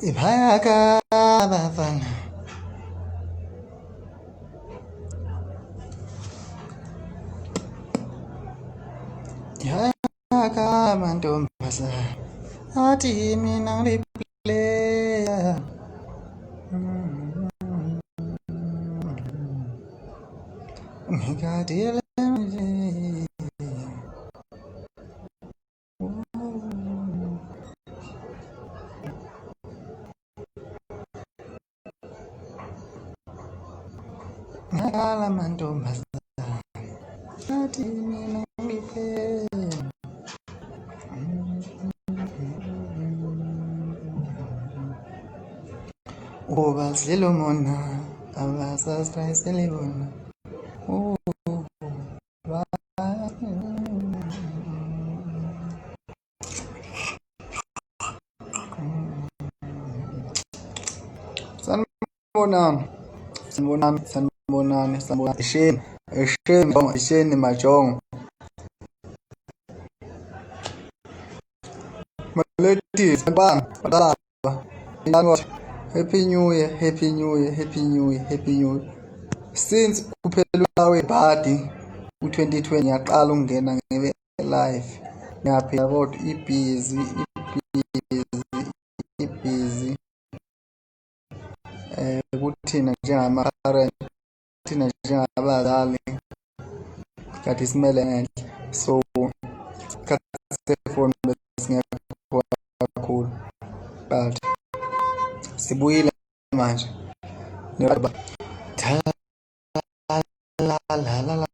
Iphayaka abafana iphayaka amantombazana athi mina ngiplayer ngikadile ngala mantombazana athi mina ngiplayer ubazile umona abasasayisele bona sanibonani isheni majongo maleti baba happy new year since kuphela webhadi u2020 yaqala ungena ngibe live ngaphela kodwa ibusy kuthina njengama-parent thina njengabazali kade simele ngendle so kathefoni besingekho kakhulu but sibuyile manje la la la la la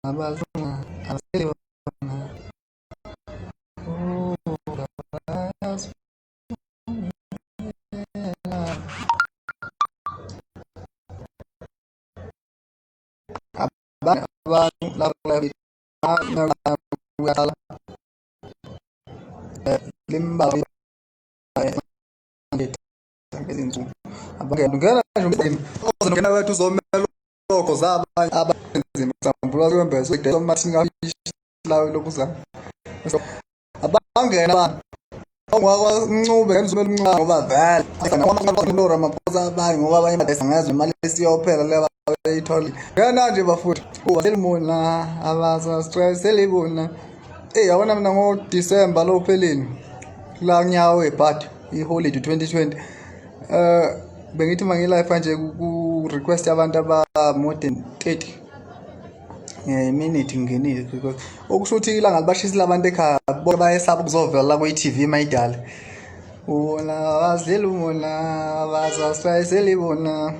abazungu asele limbabi abangena nje ngena wethu uzomela lokho zabanye abenzima example kwembezo idela mathinga lawo lokuzama abangena abantu ongwaqancube ngenzumela umncane ngoba vele akona amaphosa abanye ngoba abanye badayisa ngezwe imali esiyophela leba bayithola ngena nje bafuthi uselimona abaza stress elibona yabona mina ngo December lo phelini la nyawo webhadi iholiday 2020 bengithi mangilive manje ku request abantu aba more than 30 minute ngenile because okusho ukuthi ilanga libashisile abantu ekhaya bonke bayesaba ukuzovela la ku TV mayidala wona wazile umona baza stress elibona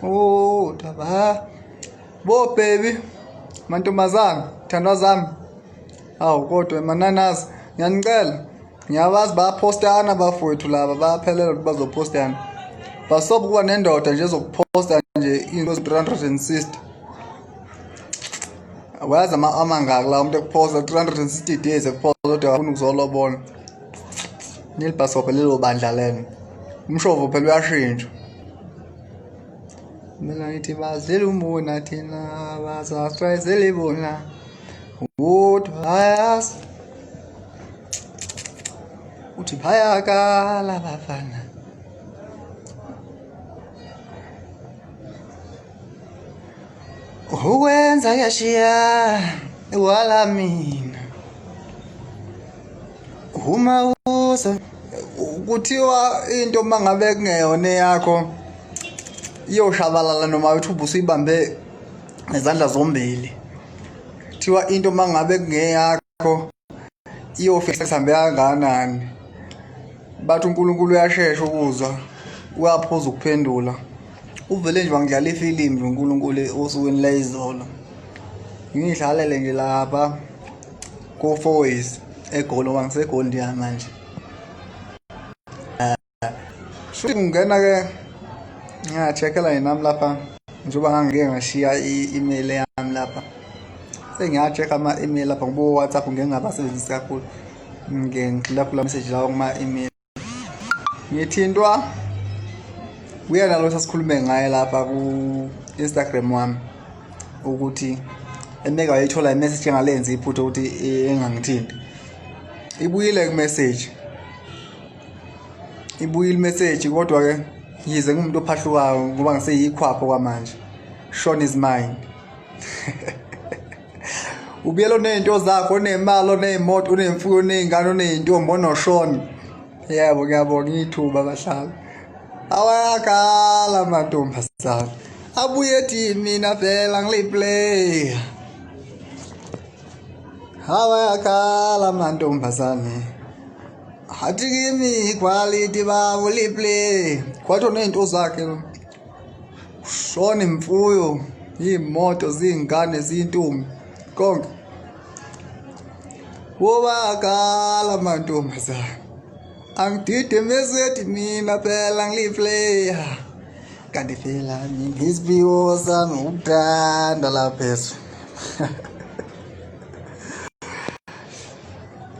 daba bo baby mantombazana thandwa zami awu kodwa mananazi ngiyanicela ngiyabazi bapostana bafowethu laba baphelela ukuthi bazopostana basobe kuba nendoda nje ezokuposta nje into 360 wazi amangaka la umuntu ekuposta 360 days ekuposta kodwa afuna ukuzolobona nilibhasope lelo bandla lena umshovu phela uyashintsha mina ngithi bazile umona thina baza stress elibona ayas uthi phayaka labafana ukwenza yashiya wala mina uma uza kuthiwa into mangabe kungeyona yakho iyoshabalala noma uthi ubusibambe ngezandla zombili kuthiwa into mangabe kungeyakho iyofika sihambe kangakanani bathi uNkulunkulu uyashesha ukuzwa uyaphuza ukuphendula uvele nje bangidlala ifilimu nje uNkulunkulu osukwini la izolo ngidlalele nje lapha ko Foyes egoli wangisegoli ndiya manje shuthi ngena ke ngiyacheckela yinami lapha njengoba ngangike ngashiya i-email yami lapha sengiyacheck ama-email lapha ngoba WhatsApp ngingabasebenzisi kakhulu ngilapho la message lawo kuma-email ngithintwa uyena lo sasikhulume ngaye lapha ku Instagram wami ukuthi emeka wayithola imessage engalenzi iphutha ukuthi engangithinti. Ibuyile ku-message. Ibuyile imessage kodwa ke yize ngumuntu ophahlukayo ngoba ngiseyikhwapho kwamanje. Sean is mine. Ubiyela onezinto zakho, onemali, onezimoto, onemfuyo, onezingane, onezintombi, onoSean. Yebo ngiyabonga ithuba bahlali. Awakhala amantombazane. Abuye ethi mina phela ngiliplay. Awakhala amantombazane. Athi kimi quality babo liplay. Kwathi onezinto zakhe lo. Sean imfuyo, imoto, zingane, zintombi, konke. Wobakhala amantombazane. Angidide mesethi mina phela ngiliplay. Kanti phela ngiziphiwo sami ukuthanda lapha phezulu.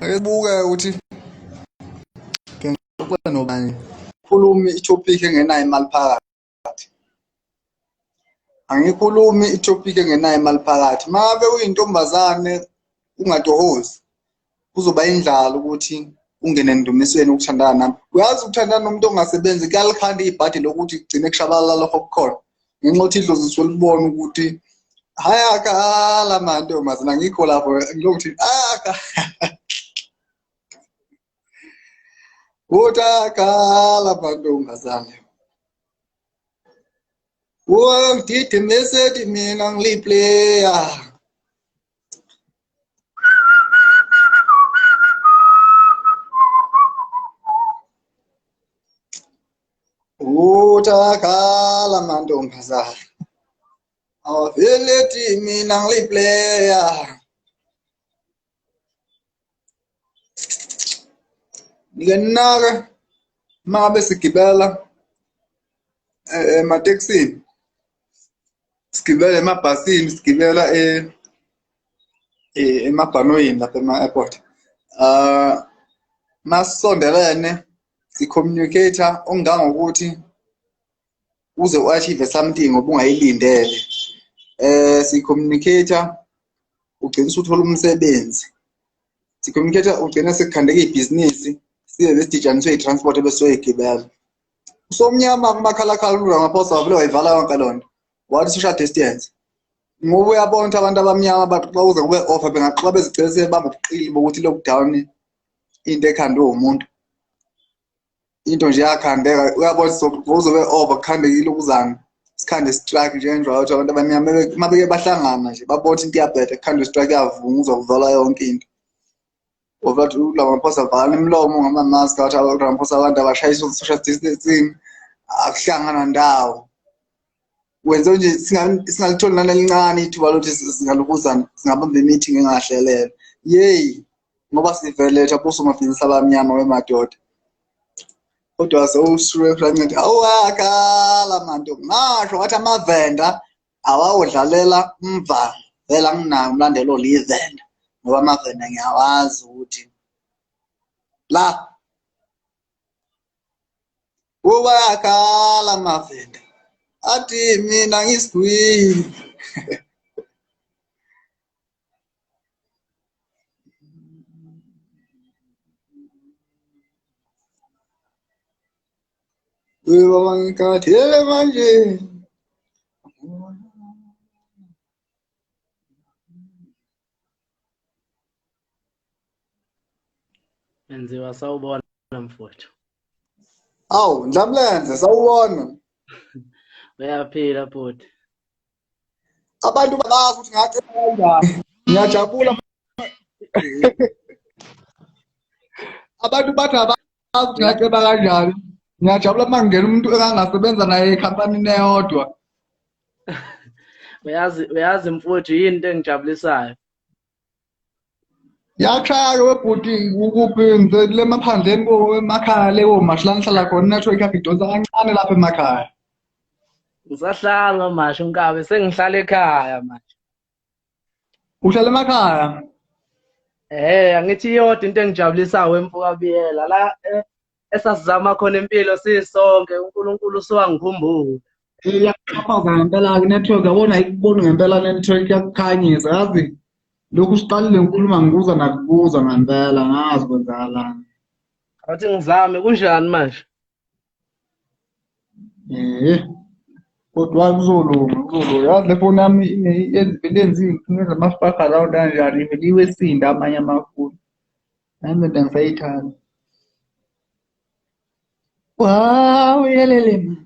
Akubuke ukuthi ke ngokuba nobani khulumi itopic engenayo imali phakathi. Angikhulumi itopic engenayo imali phakathi. Mabe uyintombazane ungatohozi. Kuzoba indlala ukuthi ungene endumisweni ukuthandana nami. Uyazi ukuthandana nomuntu ongasebenzi kuyalikhanda ibhadi lokuthi kugcine kushabalala lokho kukhona. Ngenxa yokuthi idlozi solibona ukuthi hayakhala amantombazane angikho lapho ngilokuthi utakhala amantombazane. Ngidide mesethi mina ngiliplaya. Utakhala amantombazane. Avele ethi mina ngiliplaya. Nike mabe sigibela emateksini. Sigibela emabhasini, sigibela emabhanoyini lapha ema-airport. Masondelene si-communicator ongangokuthi uze u-achieve something ngoba ungayilindele. Si-communicator ugcina usuthola umsebenzi. Si-communicator ugcina sekukhandeka ibhizinisi size besidijaniswe i-transport ebesoyigibela. Usomnyama kumakhalakhala ulula ngaphosa vele wayivala yonke lonto. Wathi social distance. Ngoba uyabona ukuthi abantu abamnyama xa uze kube offer bengaxoxa bezicela sebamba ubuqili bokuthi lockdown into ekhandwe umuntu. Into nje yakhandeka uyabona uzobe over kukhandekile ukuzana. Sikhande strike njengenjalo ukuthi abantu abamnyama mabeke bahlangana nje babona into iyabhetha kukhandwe strike yavunga uzokuvala yonke into. Ovathi ulamaphosa vala imilomo ngama-mask athi ulamaphosa abantu abashayisa social distancing akuhlangana ndawo. Wenze nje singalitholi nalelincane ithuba lokuthi singalukuzana singabamba i-meeting engahlelele. Yey ngoba sivele lapho somabhizinisi abamnyama wemadoda. Kodwa sewusure planet awakhala amanto. Ngasho wathi amavenda awawudlalela umva vela nginayo umlandelo olivenda. Ngoba amavenda ngiyawazi ukuthi la ubakhala amavenda. Athi mina ngisigwini. Baba ngikhathele manje. Enziwa sawubona mfowethu. Awu Ndlamlenze sawubona. Uyaphila bhuti. Abantu babazi ukuthi ngacela kanjani. Ngiyajabula. Abantu bathi abazi ukuthi ngacela kanjani. Ngiyajabula mangena umuntu engangasebenza naye ekhampanini eyodwa. Uyazi mfowethu yini into engijabulisayo? Yachaya webhuti ukuphi ngizele emaphandleni emakhaya lewo mashlala ngihlala khona network yakhe idonsa kancane lapha emakhaya. Ngisahlala masho nkabe sengihlala ekhaya manje. Uhlala emakhaya? Angithi iyodwa into engijabulisayo emfuka Biyela la esasizama khona impilo sisonke uNkulunkulu uswangikhumbula. Iyaqhaphaza ngempela network yabona ayikuboni ngempela network yakukhanyisa yazi lokhu siqalile ngikhuluma ngibuza nakubuza ngempela ngazi kwenzakalani. Awuthi ngizame kunjani manje? Kodwa kuzolunga yazi le foni yami vele yenza ama-spark around kanjani vele iwesinda amanye amafoni nami into ngisayithanda. Hawu yelele mama,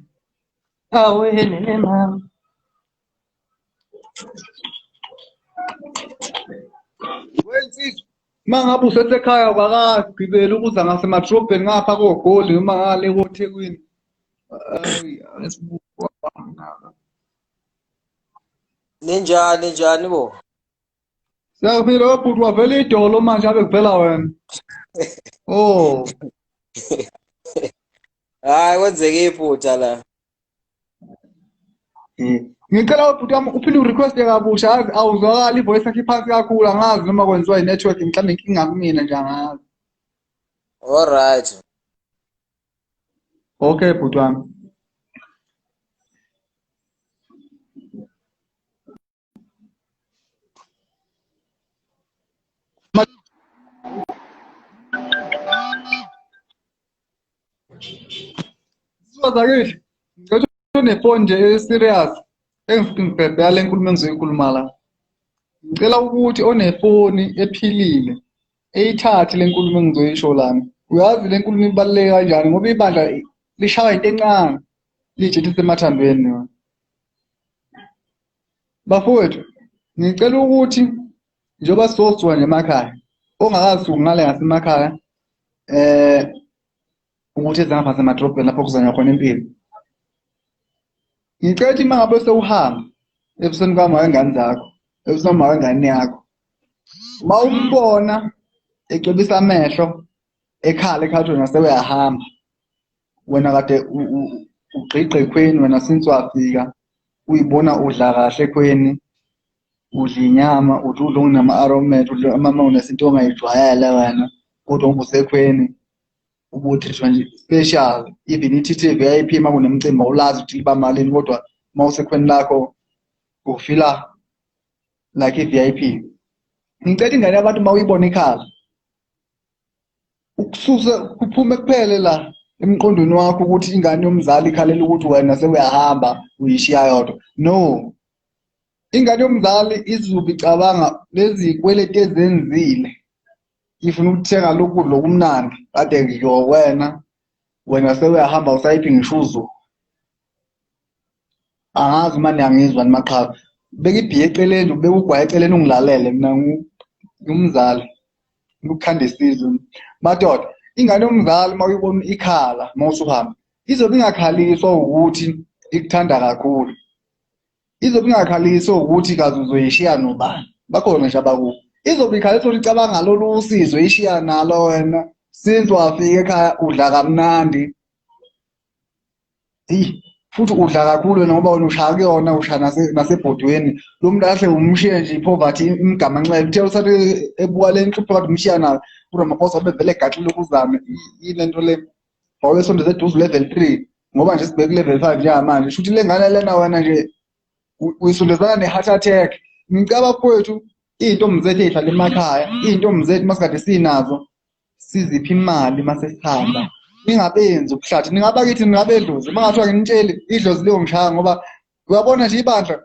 hawu yelele mama. Wensizwa uma ngabe usesekhaya kwakagqibela ukuza ngasemadrobheni ngapha koGoli noma ngale koThekwini. Hayi asibuka. Ninjani bo? Siyaphila webhuti wavela idolo manje abe kuvela wena. Oh, Hayi kwenzeke iphutha la. ngicela webhuti wami uphinde urequeste kabusha yazi awuzwakali ivoice yakho iphansi kakhulu angazi noma kwenziwa i-network mhlawumbe inkinga kumina nje angazi. Alright. Okay bhuti wami. Sazakile ngicela unefoni nje e-serious engibhebhela le nkulumo engizoyikhuluma la. Ngicela ukuthi onefoni ephilile eyithathe le nkulumo engizoyisho lana. Uyazi le nkulumo ibaluleke kanjani ngoba ibandla lishaya into encane liyijethise emathambeni yona. Bafowethu ngicela ukuthi njengoba sizosuka nje emakhaya ongakasuki ngale ngasemakhaya ukuthi eze ngapha semadrobheni lapho kuzanywa khona impilo. Ngicela ukuthi uma ngabe sewuhamba ebusweni kwami wengane zakho ebusweni wengane yakho uma umbona ecebisa amehlo ekhala ekhathi wena sewuyahamba wena kade ugqigqa ekhweni wena since wafika uyibona udla kahle ekhweni udla inyama udla udla okunama-aromat udla unesinto ongayijwayele wena kodwa uma usekhweni ubu-treat-wa nje special even ithithi i-VIP uma kunemicimbi awulazi ukuthi liba malini kodwa uma usekhweni lakho ufila like i-VIP. Ngicela ingane yabantu uma uyibona ikhala ukususe kuphume kuphele la emqondweni wakho ukuthi ingane yomzali ikhalela ukuthi wena sewuyahamba uyishiya yodwa. No, ingane yomzali izobe icabanga lezi zikweleti ezenzile ifuna ukuthenga lokhu lokumnandi kade wena sewuyahamba usayiphi ngisho uZulu. Angazi uma niyangizwa nimaqhawe beka ibhiya eceleni ubeka ugwayi eceleni ungilalele mina ngumzali ukukhanda isizwe madoda. Ingane yomzali uma uyibona ikhala uma usuhamba izobe ingakhaliswa ukuthi ikuthanda kakhulu, izobe ingakhaliswa ukuthi kazi uzoyishiya nobani bakhona nje abakubo. Izobe ikhaliswa ukuthi icabanga lolu usizo ishiya nalo wena since wafika ekhaya udla kamnandi futhi udla kakhulu wena ngoba wena ushaya kuyona ushaya nasebhodweni lo muntu kahle umshiye nje i-poverty imgamanxele uthe usathi ebuka le nhlupho kade umshiya nayo uRamaphosa ubevele egaxile ukuzame ile nto le wawesondeza eduze level 3 ngoba nje sibeke level 5 njengamanje shuthi le ngane lena wena nje uyisondezana ne-heart attack. Ngicaba bafowethu iy'ntombi zethu ey'hlala emakhaya iy'ntombi zethu masikade sinazo siziphi imali masesihamba ningabenzi ubuhlathi ningaba kithi ningabedlozi uma ngathiwa nginitsheli idlozi liyongishaya ngoba uyabona nje ibandla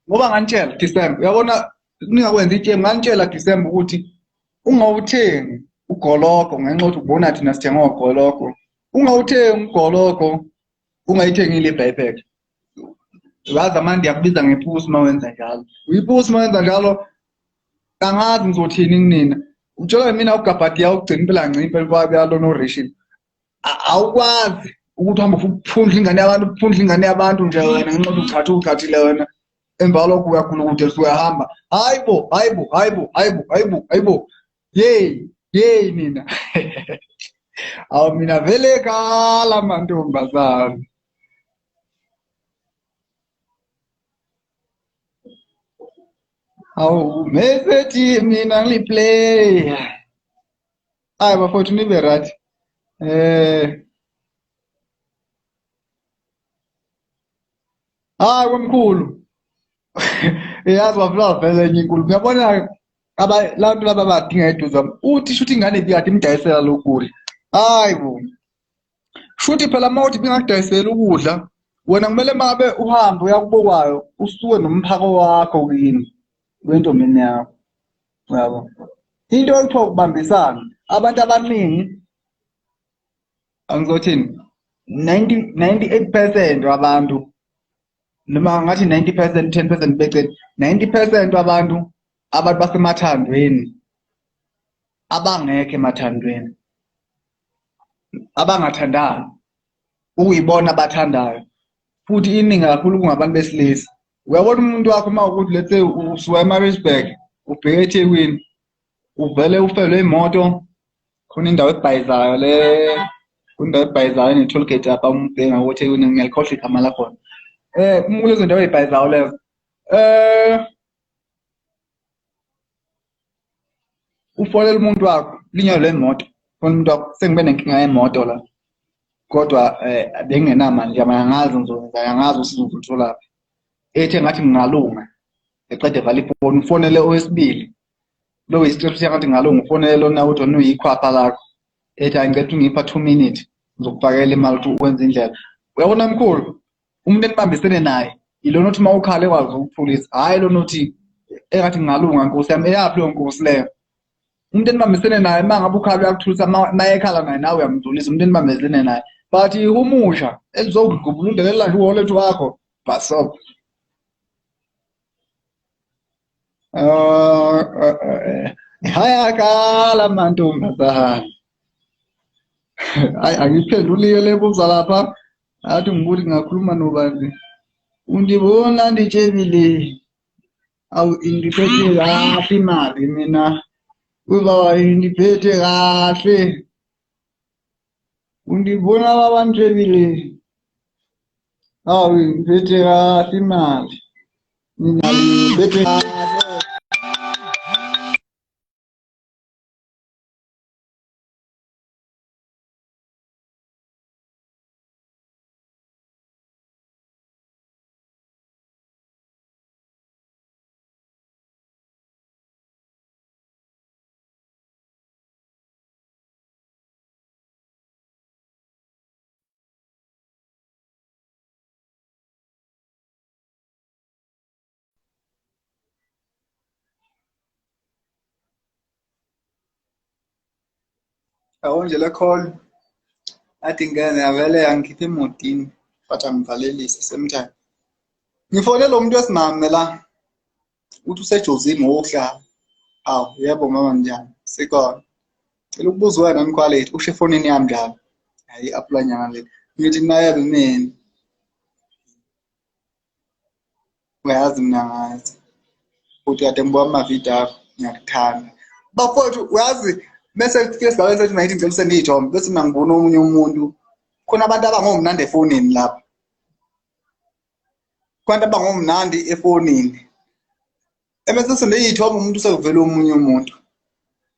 ngoba nganitshela December uyabona ningakwenza itshemi nganitshela December ukuthi ungawuthengi ugologo ngenxa yokuthi ubona thina sithenga ogologo ungawuthengi ugologo ungayithengile i-backpack. Yazi amande yakubiza ngephusi uma wenza njalo uyiphusi uma wenza njalo angazi ngizothini kunina. Utshela mina ugabhadi ugcina impela ngciphe kwabiyalo no-ration awukwazi ukuthi uhambe uphundla ingane yabantu uphundla ingane yabantu nje wena ngenxa yokuthi uchathile wena emva kwalokho uyagula ukuthi usuyahamba. Hayibo yeyi mina awu mina vele kala mantombazane. Awu mesethi mina ngiplay hayi bafowethu nibe right Hayi komkhulu. Yazi wafuna vele enye inkulu. Uyabona abantu laba badinga eduze kwami. Uthi shuthi ingane ibikade imdayisela lokudla. Hayi bo. Shuthi phela mawuthi bengakudayisela ukudla, wena kumele mabe uhambe uyakubokwayo, usuke nomphako wakho kini wentombini yakho. Yabo. Into ekuthiwa ukubambisana. Abantu abaningi angizothini 98% wabantu noma ngathi 90% 10% becede 90% wabantu basemathandweni abangekho emathandweni abangathandani ukuyibona abathandayo futhi iningi kakhulu kungabantu besilisa. Uyabona umuntu wakho uma ukuthi let's say usuka eMaritzburg ubheke eThekwini uvele ufelwe imoto khona indawo ebhayizayo kundawo ebhayizayo ene-toll gate lapha umbheka ngoThekwini ngiyalikhohlwa igama lakhona. Kulezo ndawo ey'bhayizayo lezo ufonele umuntu wakho linyawo lemoto fonele umuntu wakho sengibe nenkinga yemoto la kodwa bengingenamali angazi angazi usizo ngilutholaphi ethe ngathi ngingalunga eqede vala ifoni ufonele owesibili lo yisiqephu siyangathi ngingalunga ufonele lona uthi wena uyikhwapha lakho ethi angicela ungipha 2 minutes ngizokufakela imali ukuthi wenze indlela. Uyabona mkhulu umuntu enibambisene naye ilona uthi uma ukhale ekwazi ukuphulisa hhayi lona uthi engathi ngingalunga nkosi yami eyaphi leyo nkosi leyo. Umuntu enibambisene naye uma ngabe ukhale uyakuthulisa uma ekhala naye nawe uyamdlulisa umuntu enibambisene naye but umusha elizokugubulundelela nje uwallet wakho baso hayakala mantombazane. Hayi angiphendulile lebuza lapha athi ngibuthi ngakhuluma nobani undibona nditshebile awu indiphethe kahle imali mina kuba indiphethe kahle undibona baba nditshebile awu indiphethe kahle imali mina indiphethe kahle. Yabo nje le call athi ngene avele angikhiphe emotini but angivalelise same time. Ngifone lo muntu wesimame la uthi usejozini ngokuhlala. Awu yebo mama njani sikhona. Cela ukubuza wena uQuality usho efonini yami njalo. Hayi i-apply nyanga le. Ngithi naye mina. Uyazi mina ngazi. Uthi kade ngibuka amavidiyo akho ngiyakuthanda. Bafowethu uyazi bese kufike esigabeni sethi mayithi ngicela usendiyithombe bese mina ngibona omunye umuntu. Khona abantu abangomnandi efonini lapha. Khona abangomnandi efonini. Ebese sendiyithombe umuntu sekuvela omunye umuntu.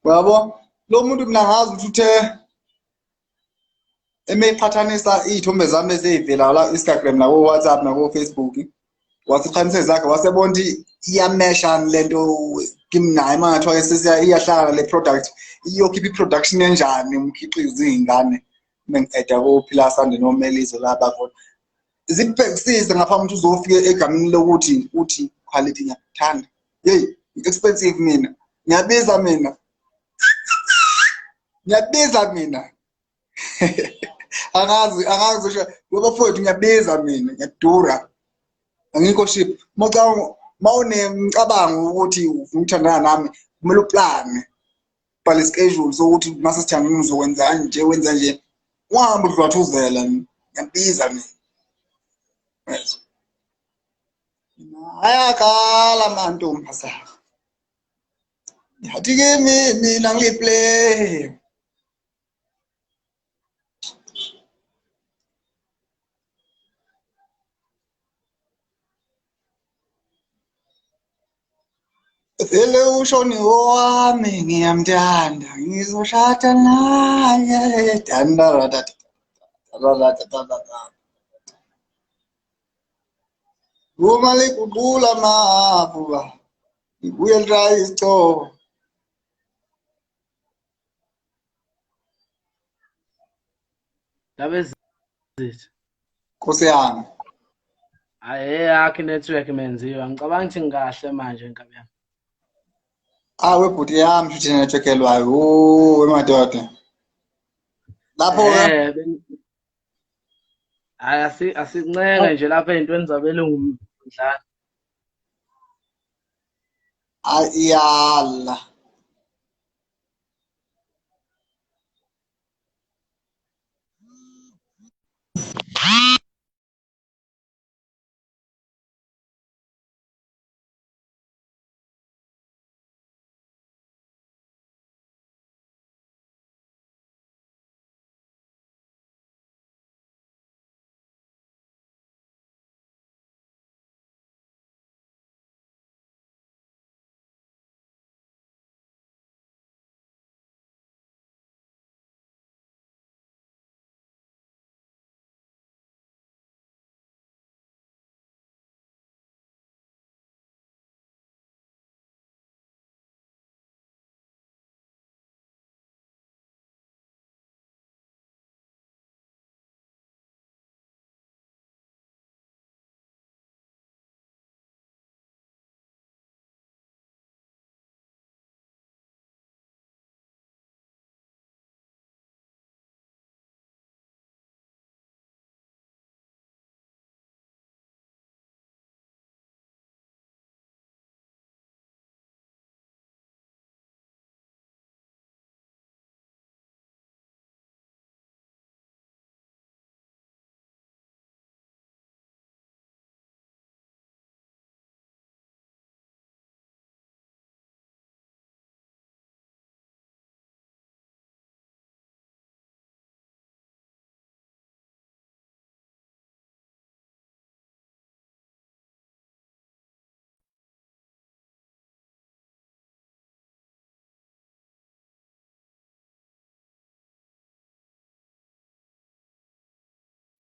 Yabo lo muntu mina ngazi ukuthi uthe emeyiqhathanisa iy'thombe zami ezivela la Instagram nako WhatsApp nako Facebook wasiqhathanisa zakhe wasebona ukuthi iyamesha lento kimi naye mangathiwa iyahlangana le product iyokhipha i-production enjani umkhiqizo iy'ngane mengi-eda kophila sande nomelizo laba khona zikubhekisise ngaphambi ukuthi uzofika egameni lokuthi uthi quality ngiyakuthanda yeyi expensive mina ngiyabiza mina angazi usho ngoba mfowethu ngiyabiza mina ngiyadura angikho ship mawunemcabango ukuthi ufuna ukuthandana nami kumele uplane ubhale ischedule sokuthi mase sithandana uzokwenza nje wenza nje uhambe udlwathuzela ngiyabiza mina yes ayakhala mantombazana yathi kimi mina ngiplay vele ushoni wami ngiyamthanda ngizoshada naye uma liguqula mabuba ibuye litraye isicobo. Ngabe zithi. Nkosi yami. Hhayi eyakho inethiwekhi menziwa. Ngicabanga ukuthi ngikahle manje nkabi yami. Webhuti yami futhi nethokelwayo. Emadoda. Lapho-ke Hhayi asikuncenge nje lapha ey'ntweni zabelungu mdlana. yala.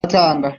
Thanda.